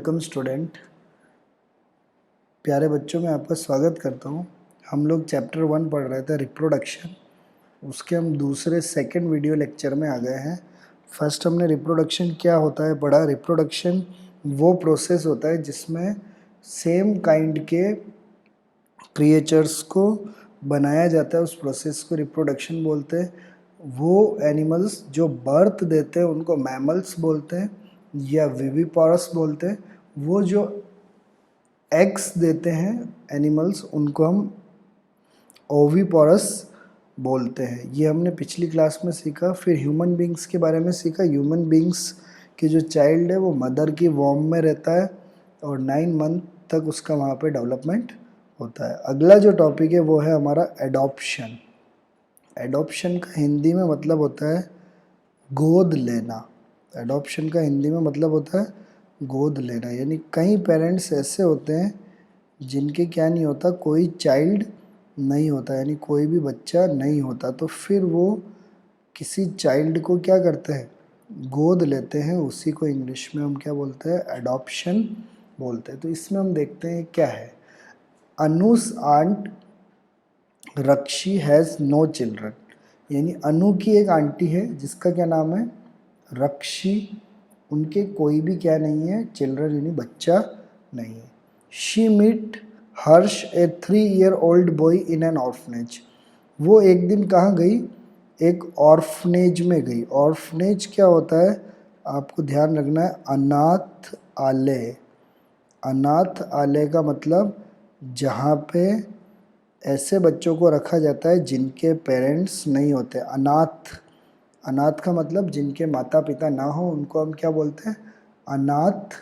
Welcome student. प्यारे बच्चों, मैं आपका स्वागत करता हूँ। हम लोग चैप्टर 1 पढ़ रहे थे रिप्रोडक्शन, उसके हम दूसरे सेकंड वीडियो लेक्चर में आ गए हैं। फर्स्ट हमने रिप्रोडक्शन क्या होता है पढ़ा। रिप्रोडक्शन वो प्रोसेस होता है जिसमें सेम काइंड के क्रिएचर्स को बनाया जाता है, उस प्रोसेस को रिप्रोडक्शन बोलते हैं। वो एनिमल्स जो बर्थ देते हैं उनको मैमल्स बोलते हैं या विविपारस बोलते हैं। वो जो एग्स देते हैं एनिमल्स उनको हम ओविपोरस बोलते हैं। ये हमने पिछली क्लास में सीखा। फिर ह्यूमन बींग्स के बारे में सीखा। ह्यूमन बींग्स के जो चाइल्ड है वो मदर की वॉर्म में रहता है और 9 मंथ तक उसका वहाँ पे डेवलपमेंट होता है। अगला जो टॉपिक है वो है हमारा एडॉप्शन। एडॉप्शन का हिंदी में मतलब होता है गोद लेना। एडॉप्शन का हिंदी में मतलब होता है गोद लेना। यानी कई पेरेंट्स ऐसे होते हैं जिनके क्या नहीं होता, कोई चाइल्ड नहीं होता, यानी कोई भी बच्चा नहीं होता, तो फिर वो किसी चाइल्ड को क्या करते हैं, गोद लेते हैं। उसी को इंग्लिश में हम क्या बोलते हैं, एडॉप्शन बोलते हैं। तो इसमें हम देखते हैं क्या है। अनुस आंट रक्षी हैज़ नो चिल्ड्रन, यानी अनु की एक आंटी है जिसका क्या नाम है, रक्षी। उनके कोई भी क्या नहीं है, चिल्ड्रन यानी बच्चा नहीं है। She meet Harsh a 3-year-old boy in an orphanage. वो एक दिन कहाँ गई, एक ऑर्फनेज में गई। ऑर्फनेज क्या होता है आपको ध्यान रखना है, अनाथ आलय। अनाथ आलय का मतलब जहाँ पे ऐसे बच्चों को रखा जाता है जिनके पेरेंट्स नहीं होते। अनाथ, अनाथ का मतलब जिनके माता पिता ना हो उनको हम क्या बोलते हैं, अनाथ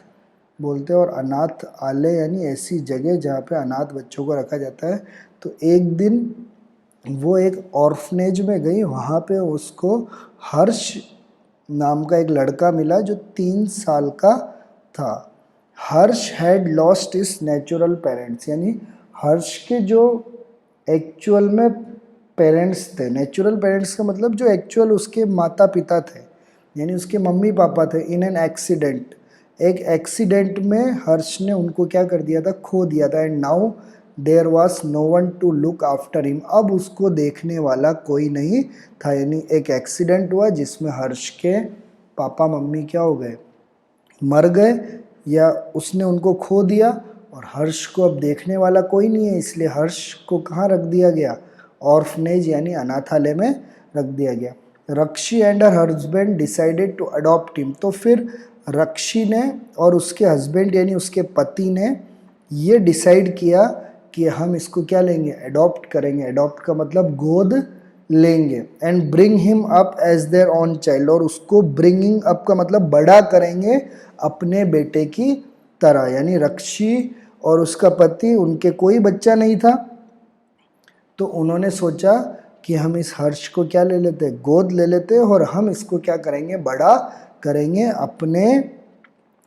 बोलते हैं। और अनाथ आलय यानी ऐसी जगह जहाँ पे अनाथ बच्चों को रखा जाता है। तो एक दिन वो एक ऑर्फनेज में गई, वहाँ पे उसको हर्ष नाम का एक लड़का मिला जो 3 साल का था। Harsh had lost his natural parents, यानी हर्ष के जो एक्चुअल में पेरेंट्स थे, नेचुरल पेरेंट्स का मतलब जो एक्चुअल उसके माता पिता थे, यानी उसके मम्मी पापा थे, इन एन एक्सीडेंट, एक एक्सीडेंट में हर्ष ने उनको क्या कर दिया था, खो दिया था। And now there was no one to look after him, अब उसको देखने वाला कोई नहीं था। यानी एक एक्सीडेंट हुआ जिसमें हर्ष के पापा मम्मी क्या हो गए, मर गए, या उसने उनको खो दिया और हर्ष को अब देखने वाला कोई नहीं है, इसलिए हर्ष को कहाँ रख दिया गया, ऑर्फनेज यानी अनाथालय में रख दिया गया। Rakshi and her husband decided to adopt him, तो फिर रक्षी ने और उसके हस्बैंड यानी उसके पति ने ये डिसाइड किया कि हम इसको क्या लेंगे, अडॉप्ट करेंगे। अडॉप्ट का मतलब गोद लेंगे। And bring him up as their own child, और उसको ब्रिंगिंग अप का मतलब बड़ा करेंगे अपने बेटे की तरह। यानी रक्षी और उसका पति, उनके कोई बच्चा नहीं था, तो उन्होंने सोचा कि हम इस हर्ष को क्या ले लेते, गोद ले लेते और हम इसको क्या करेंगे, बड़ा करेंगे अपने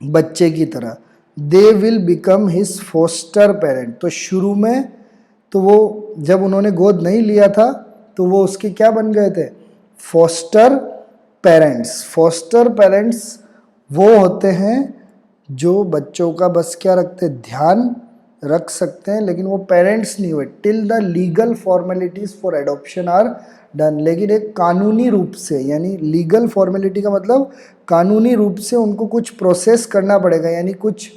बच्चे की तरह। They will become his foster parent. तो शुरू में तो वो जब उन्होंने गोद नहीं लिया था तो वो उसके क्या बन गए थे, फोस्टर पेरेंट्स। फोस्टर पेरेंट्स वो होते हैं जो बच्चों का बस क्या रखते, ध्यान रख सकते हैं, लेकिन वो पेरेंट्स नहीं हुए till the legal formalities for adoption are done. लेकिन एक कानूनी रूप से, यानी लीगल फॉर्मेलिटी का मतलब कानूनी रूप से उनको कुछ प्रोसेस करना पड़ेगा, यानी कुछ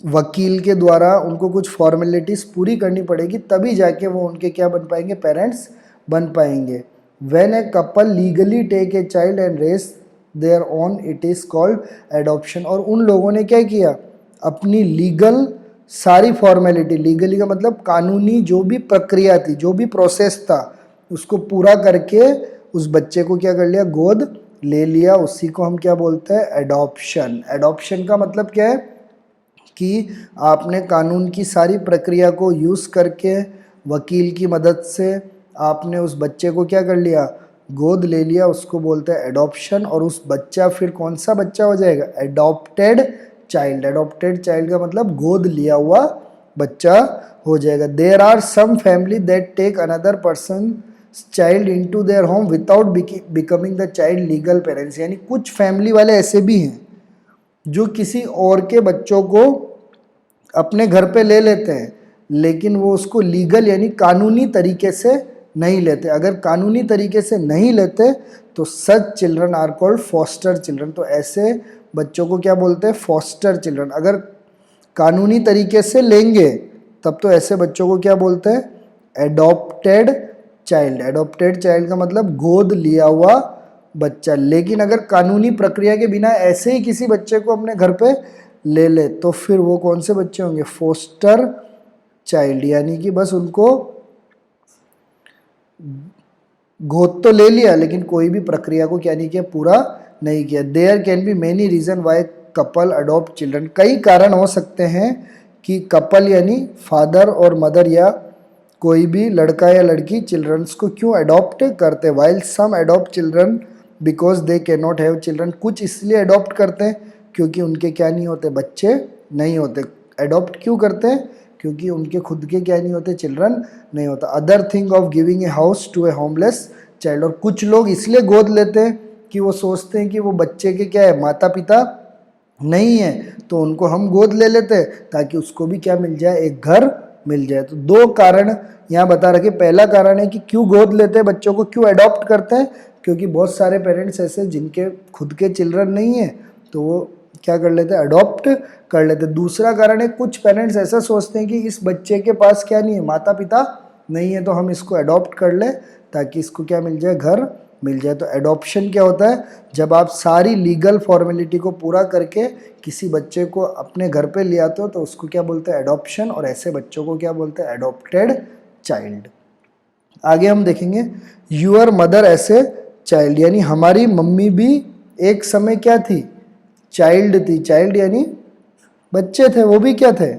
वकील के द्वारा उनको कुछ फॉर्मेलिटीज़ पूरी करनी पड़ेगी, तभी जाके वो उनके क्या बन पाएंगे, पेरेंट्स बन पाएंगे। When a couple legally take a child and raise their own, it is called adoption. और उन लोगों ने क्या किया, अपनी लीगल सारी फॉर्मेलिटी, लीगली का मतलब कानूनी जो भी प्रक्रिया थी, जो भी प्रोसेस था, उसको पूरा करके उस बच्चे को क्या कर लिया, गोद ले लिया। उसी को हम क्या बोलते हैं, एडॉप्शन। एडॉप्शन का मतलब क्या है कि आपने कानून की सारी प्रक्रिया को यूज़ करके वकील की मदद से आपने उस बच्चे को क्या कर लिया, गोद ले लिया, उसको बोलते हैं एडॉप्शन। और उस बच्चा फिर कौन सा बच्चा हो जाएगा, एडॉप्टेड चाइल्ड। एडॉप्टेड चाइल्ड का मतलब गोद लिया हुआ बच्चा हो जाएगा। There are some family that take another person child into their home without becoming the child legal parents, यानी कुछ फैमिली वाले ऐसे भी हैं जो किसी और के बच्चों को अपने घर पे ले लेते हैं, लेकिन वो उसको लीगल यानी कानूनी तरीके से नहीं लेते। अगर कानूनी तरीके से नहीं लेते तो such children are called foster children. तो ऐसे बच्चों को क्या बोलते हैं? Foster children. अगर कानूनी तरीके से लेंगे तब तो ऐसे बच्चों को क्या बोलते हैं? Adopted child. एडॉप्टेड चाइल्ड का मतलब गोद लिया हुआ बच्चा। लेकिन अगर कानूनी प्रक्रिया के बिना ऐसे ही किसी बच्चे को अपने घर पे ले ले तो फिर वो कौन से बच्चे होंगे? Foster child. यानी कि बस उनको गोद तो ले लिया लेकिन कोई भी प्रक्रिया को क्या नहीं किया? पूरा नहीं किया। There can be many reason why couple adopt children. कई कारण हो सकते हैं कि कपल यानी फादर और मदर या कोई भी लड़का या लड़की चिल्ड्रंस को क्यों अडॉप्ट करते हैं। While some adopt children because they can not have children. कुछ इसलिए अडॉप्ट करते हैं क्योंकि उनके क्या नहीं होते? बच्चे नहीं होते। अडॉप्ट क्यों करते हैं? क्योंकि उनके खुद के क्या नहीं होते? चिल्ड्रन नहीं होता। Other thing of giving a house to a homeless child. और कुछ लोग इसलिए गोद लेते हैं कि वो सोचते हैं कि वो बच्चे के क्या है? माता पिता नहीं है, तो उनको हम गोद ले लेते हैं ताकि उसको भी क्या मिल जाए? एक घर मिल जाए। तो दो कारण यहाँ बता रखे। पहला कारण है कि क्यों गोद लेते हैं बच्चों को, क्यों अडॉप्ट करते हैं? क्योंकि बहुत सारे पेरेंट्स ऐसे जिनके खुद के चिल्ड्रन नहीं है तो वो क्या कर लेते हैं? अडॉप्ट कर लेते हैं। दूसरा कारण है कुछ पेरेंट्स ऐसा सोचते हैं कि इस बच्चे के पास क्या नहीं है? माता पिता नहीं है, तो हम इसको अडॉप्ट कर ले ताकि इसको क्या मिल जाए? घर मिल जाए। तो एडॉप्शन क्या होता है? जब आप सारी लीगल फॉर्मेलिटी को पूरा करके किसी बच्चे को अपने घर पे ले आते हो तो उसको क्या बोलते हैं? एडॉप्शन। और ऐसे बच्चों को क्या बोलते हैं? Adopted child. आगे हम देखेंगे यूअर मदर ऐसे चाइल्ड। यानी हमारी मम्मी भी एक समय क्या थी? चाइल्ड थी। चाइल्ड यानी बच्चे थे, वो भी क्या थे?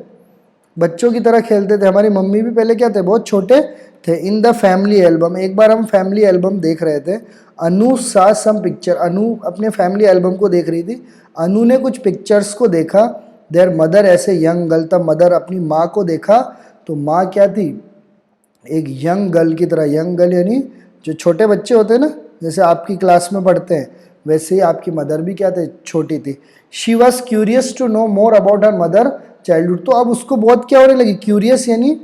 बच्चों की तरह खेलते थे। हमारी मम्मी भी पहले क्या थे? बहुत छोटे थे। इन द फैमिली एल्बम, एक बार हम फैमिली एल्बम देख रहे थे। अनु सा सम पिक्चर। अनु अपने फैमिली एल्बम को देख रही थी। अनु ने कुछ पिक्चर्स को देखा। देयर मदर ऐसे यंग गर्ल। तब मदर अपनी माँ को देखा तो माँ क्या थी? एक यंग गर्ल की तरह। यंग गर्ल यानी जो छोटे बच्चे होते हैं ना, जैसे आपकी क्लास में पढ़ते हैं, वैसे ही आपकी मदर भी क्या थे? छोटी थी। She was curious to know more about her mother childhood. तो अब उसको बहुत क्या होने लगी? क्यूरियस यानी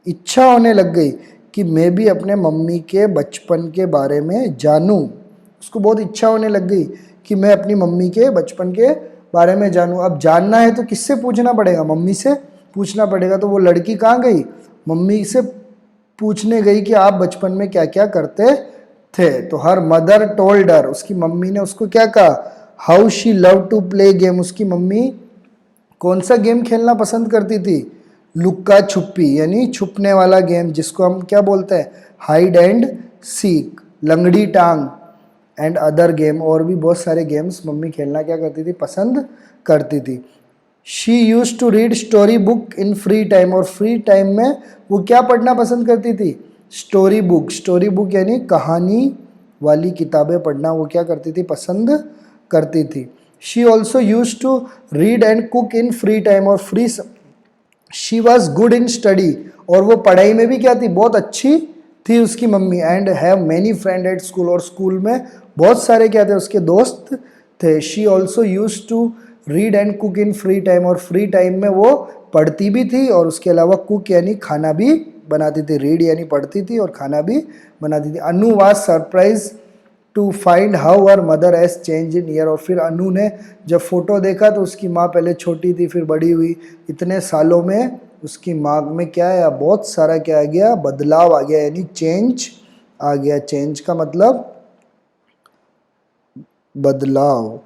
इच्छा होने लग गई कि मैं भी अपने मम्मी के बचपन के बारे में जानूं। उसको बहुत इच्छा होने लग गई कि मैं अपनी मम्मी के बचपन के बारे में जानूं। अब जानना है तो किससे पूछना पड़ेगा? मम्मी से पूछना पड़ेगा। तो वो लड़की कहाँ गई? मम्मी से पूछने गई कि आप बचपन में क्या क्या करते थे। तो हर मदर टोल्ड हर, उसकी मम्मी ने उसको क्या कहा? How she love to play game. उसकी मम्मी कौन सा गेम खेलना पसंद करती थी? लुक्का छुपी यानी छुपने वाला गेम, जिसको हम क्या बोलते हैं? हाइड एंड सीक, लंगड़ी टांग एंड अदर गेम। और भी बहुत सारे गेम्स मम्मी खेलना क्या करती थी? पसंद करती थी। She use to read story book in free time. और फ्री टाइम में वो क्या पढ़ना पसंद करती थी? Story book. स्टोरी बुक यानी कहानी वाली किताबें पढ़ना वो क्या करती थी? पसंद करती थी। She also use to read and cook in free time. और she was good in study. और वो पढ़ाई में भी क्या थी? बहुत अच्छी थी उसकी mummy. And have many friend at school. और स्कूल में बहुत सारे क्या थे? उसके दोस्त थे। She also use to read and cook in free time. और फ्री टाइम में वो पढ़ती भी थी और उसके अलावा कुक यानी खाना भी बनाती थी। रीड यानी पढ़ती थी और खाना भी बनाती थी। Anu was surprise to find how her mother age change in year. और फिर अनु ने जब फोटो देखा तो उसकी माँ पहले छोटी थी फिर बड़ी हुई। इतने सालों में उसकी माँ में क्या है? बहुत सारा क्या आ गया? बदलाव आ गया, यानी चेंज आ गया। चेंज का मतलब बदलाव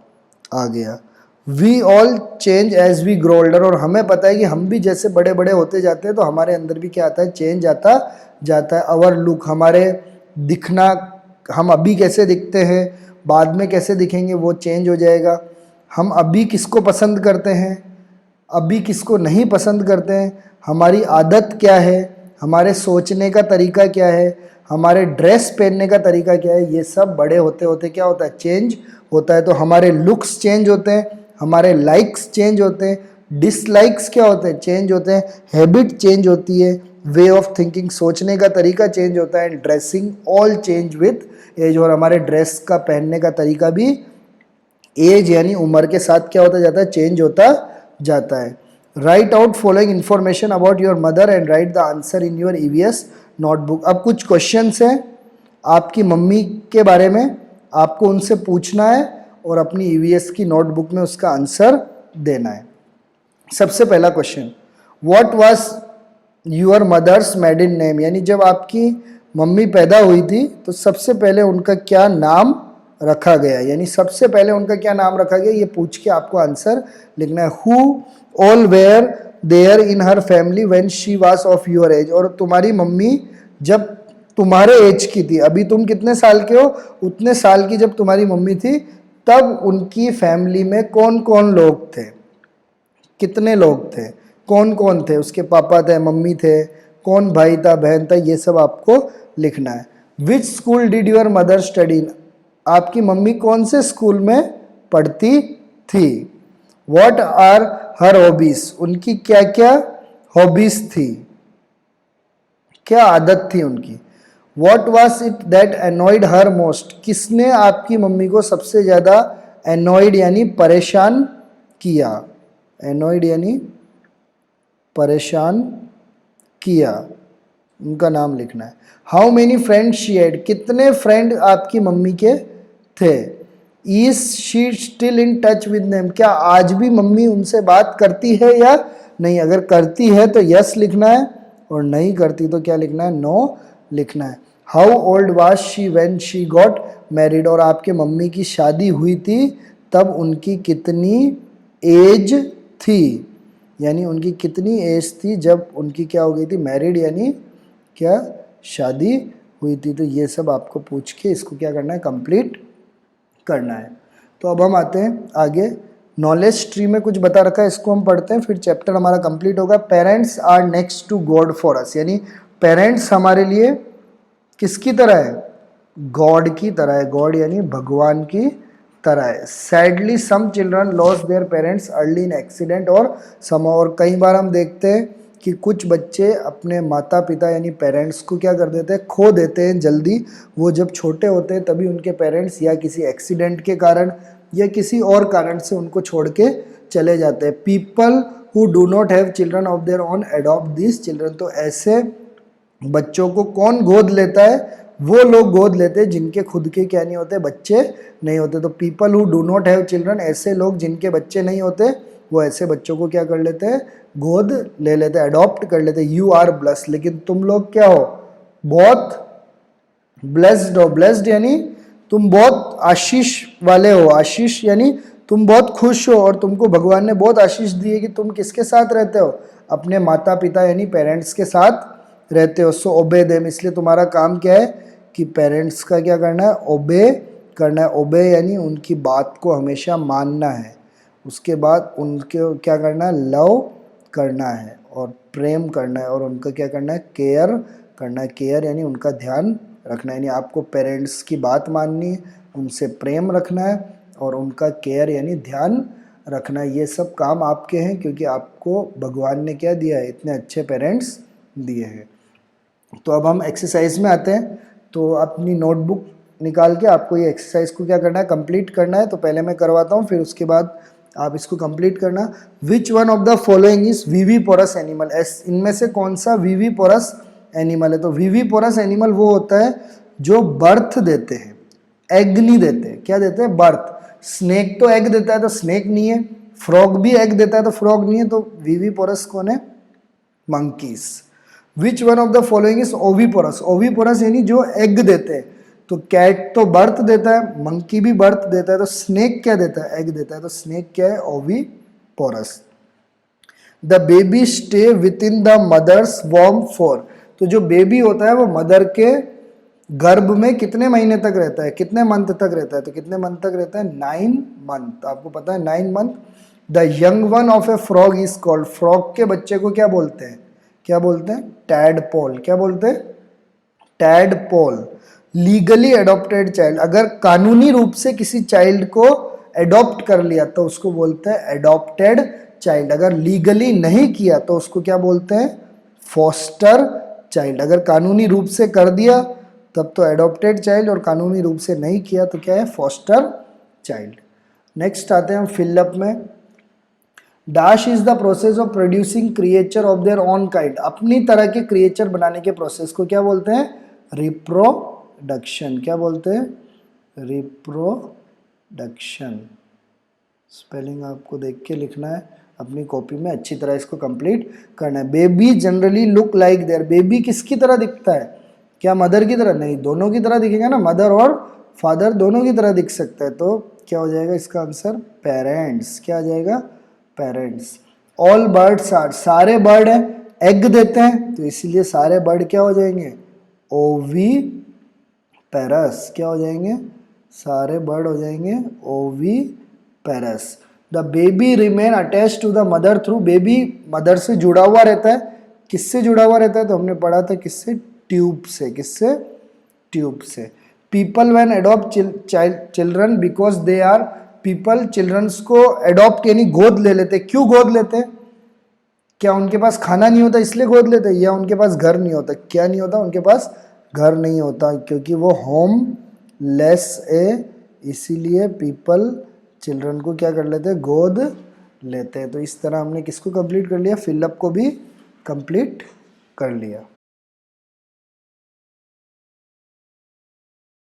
आ गया। We all change as we grow older. और हमें पता है कि हम भी जैसे बड़े बड़े होते जाते हैं तो हमारे अंदर भी क्या आता है? चेंज आता जाता है। अवर लुक, हमारे दिखना, हम अभी कैसे दिखते हैं, बाद में कैसे दिखेंगे, वो चेंज हो जाएगा। हम अभी किसको पसंद करते हैं, अभी किसको नहीं पसंद करते हैं, हमारी आदत क्या है, हमारे सोचने का तरीका क्या है, हमारे ड्रेस पहनने का तरीका क्या है, ये सब बड़े होते होते क्या होता है? चेंज होता है। तो हमारे लुक्स चेंज होते हैं, हमारे लाइक्स चेंज होते हैं, डिसलाइक्स क्या होते हैं? चेंज होते हैं। हैबिट चेंज होती है, वे ऑफ थिंकिंग, सोचने का तरीका चेंज होता है। And dressing all change with age. और हमारे ड्रेस का पहनने का तरीका भी एज यानी उम्र के साथ क्या होता जाता है, चेंज होता जाता है। Right out following information about your mother and right the answer in your EVS notebook. अब कुछ क्वेश्चंस हैं आपकी मम्मी के बारे में, आपको उनसे पूछना है और अपनी ईवीएस की नोटबुक में उसका आंसर देना है। सबसे पहला question, what was your mother's maiden name, यानी जब आपकी मम्मी पैदा हुई थी तो सबसे पहले उनका क्या नाम रखा गया, यानी सबसे पहले उनका क्या नाम रखा गया, ये पूछ के आपको आंसर लिखना है। Who all were there in her family when she was of your age, और तुम्हारी मम्मी जब तुम्हारे एज की थी, अभी तुम कितने साल के हो, उतने साल की जब तुम्हारी मम्मी थी तब उनकी फैमिली में कौन कौन लोग थे, कितने लोग थे, कौन कौन थे, उसके पापा थे, मम्मी थे, कौन भाई था, बहन था, ये सब आपको लिखना है। Which school did your mother study in, आपकी मम्मी कौन से स्कूल में पढ़ती थी। व्हाट आर हर हॉबीज, उनकी क्या क्या हॉबीज थी, क्या आदत थी उनकी। What was it that annoyed her most, किसने आपकी मम्मी को सबसे ज़्यादा एनॉयड यानी परेशान किया, एनॉयड यानी परेशान किया, उनका नाम लिखना है। How many friends she had, कितने फ्रेंड आपकी मम्मी के थे। Is she still in touch with them, क्या आज भी मम्मी उनसे बात करती है या नहीं, अगर करती है तो यस लिखना है और नहीं करती तो क्या लिखना है, नो लिखना है। How old was she when she got married, और आपके मम्मी की शादी हुई थी तब उनकी कितनी एज थी, यानी उनकी कितनी एज थी जब उनकी क्या हो गई थी, मैरिड यानी क्या शादी हुई थी। तो ये सब आपको पूछ के इसको क्या करना है, कंप्लीट करना है। तो अब हम आते हैं आगे, नॉलेज ट्री में कुछ बता रखा है, इसको हम पढ़ते हैं, फिर चैप्टर हमारा कंप्लीट होगा। Parents are next to God for us, यानी पेरेंट्स हमारे लिए किसकी तरह है, गॉड की तरह है, गॉड यानी भगवान की तरह है। Sadly some children loss their parents early in accident और सम, और कई बार हम देखते हैं कि कुछ बच्चे अपने माता पिता यानी पेरेंट्स को क्या कर देते हैं, खो देते हैं जल्दी। वो जब छोटे होते हैं तभी उनके पेरेंट्स या किसी एक्सीडेंट के कारण या किसी और कारण से उनको छोड़ के चले जाते हैं। People who do not have children of their own adopt this children, तो ऐसे बच्चों को कौन गोद लेता है, वो लोग गोद लेते हैं जिनके खुद के क्या नहीं होते, बच्चे नहीं होते। तो people who do not have children, ऐसे लोग जिनके बच्चे नहीं होते वो ऐसे बच्चों को क्या कर लेते हैं, गोद ले लेते हैं, अडॉप्ट कर लेते हैं। यू आर ब्लेस्ड, लेकिन तुम लोग क्या हो, बहुत ब्लेस्ड हो। ब्लेस्ड यानी तुम बहुत आशीष वाले हो, आशीष यानी तुम बहुत खुश हो और तुमको भगवान ने बहुत आशीष दी है कि तुम किसके साथ रहते हो, अपने माता पिता यानी पेरेंट्स के साथ रहते हो। सो ओबे देम, इसलिए तुम्हारा काम क्या है कि पेरेंट्स का क्या करना है, ओबे करना है। ओबे यानी उनकी बात को हमेशा मानना है। उसके बाद उनके क्या करना है, लव करना है और प्रेम करना है, और उनका क्या करना है, केयर करना है। केयर यानी उनका ध्यान रखना है, यानी आपको पेरेंट्स की बात माननी है, उनसे प्रेम रखना है और उनका केयर यानी ध्यान रखना है। ये सब काम आपके हैं क्योंकि आपको भगवान ने क्या दिया है, इतने अच्छे पेरेंट्स दिए हैं। तो अब हम एक्सरसाइज में आते हैं। तो अपनी नोटबुक निकाल के आपको ये एक्सरसाइज को क्या करना है, कंप्लीट करना है। तो पहले मैं करवाता हूँ, फिर उसके बाद आप इसको कंप्लीट करना। Which one of the following is viviparous animal, इनमें से कौन सा विविपोरस एनिमल है। तो विविपोरस एनिमल वो होता है जो बर्थ देते हैं, एग नहीं देते। क्या देते हैं, बर्थ। स्नेक तो एग देता है तो स्नेक नहीं है, फ्रॉग भी एग देता है तो फ्रॉग नहीं है। तो विविपोरस कौन है, monkeys. Which one of the following is oviparous, oviparous यानी जो एग देते हैं। तो कैट तो बर्थ देता है, मंकी भी बर्थ देता है, तो स्नेक क्या देता है, एग देता है। तो स्नेक क्या है, oviparous. The baby stay within the mother's वॉर्म फॉर, तो जो बेबी होता है वो मदर के गर्भ में कितने महीने तक रहता है, कितने मंथ तक रहता है। तो कितने मंथ तक रहता है, 9 मंथ। आपको पता है 9 month. The young one of A frog is called, frog के बच्चे को क्या बोलते हैं, क्या बोलते हैं, टैडपोल। क्या बोलते हैं, टैडपोल। लीगली एडॉप्टेड चाइल्ड, अगर कानूनी रूप से किसी चाइल्ड को एडॉप्ट कर लिया तो उसको बोलते हैं एडॉप्टेड चाइल्ड। अगर लीगली नहीं किया तो उसको क्या बोलते हैं, फॉस्टर चाइल्ड। अगर कानूनी रूप से कर दिया तब तो एडॉप्टेड चाइल्ड, और कानूनी रूप से नहीं किया तो क्या है, फॉस्टर चाइल्ड। नेक्स्ट आते हैं हम फिलअप में। Dash is the process of producing creature of their on kind. अपनी तरह के क्रिएचर बनाने के प्रोसेस को क्या बोलते हैं? रिप्रोडक्शन। क्या बोलते हैं? रिप्रोडक्शन। स्पेलिंग आपको देख के लिखना है अपनी कॉपी में, अच्छी तरह इसको कंप्लीट करना है। Baby generally look like there. Baby किसकी तरह दिखता है? क्या मदर की तरह? नहीं, दोनों की तरह दिखेगा ना, मदर और फादर दोनों की तरह दिख सकता है। तो क्या हो जाएगा इसका आंसर? पेरेंट्स। क्या आ जाएगा? पेरेंट्स। All birds are. सारे बर्ड हैं, एग देते हैं, तो इसीलिए सारे बर्ड क्या हो जाएंगे? ओवी पेरस। क्या हो जाएंगे? सारे बर्ड हो जाएंगे oviparous. The baby remain attach to the mother through. Baby mother से जुड़ा हुआ रहता है। किससे जुड़ा हुआ रहता है? तो हमने पढ़ा था किससे? ट्यूब से। किससे? ट्यूब से। People when adopt children because they are. People childrens को अडॉप्ट यानी गोद ले लेते। क्यों गोद लेते? क्या उनके पास खाना नहीं होता इसलिए गोद लेते? या उनके पास घर नहीं होता? क्या नहीं होता? उनके पास घर नहीं होता, क्योंकि वो होम लेस है, इसीलिए पीपल चिल्ड्रन को क्या कर लेते हैं? गोद लेते हैं। तो इस तरह हमने किसको कंप्लीट कर लिया? फिलअप को भी कंप्लीट कर लिया।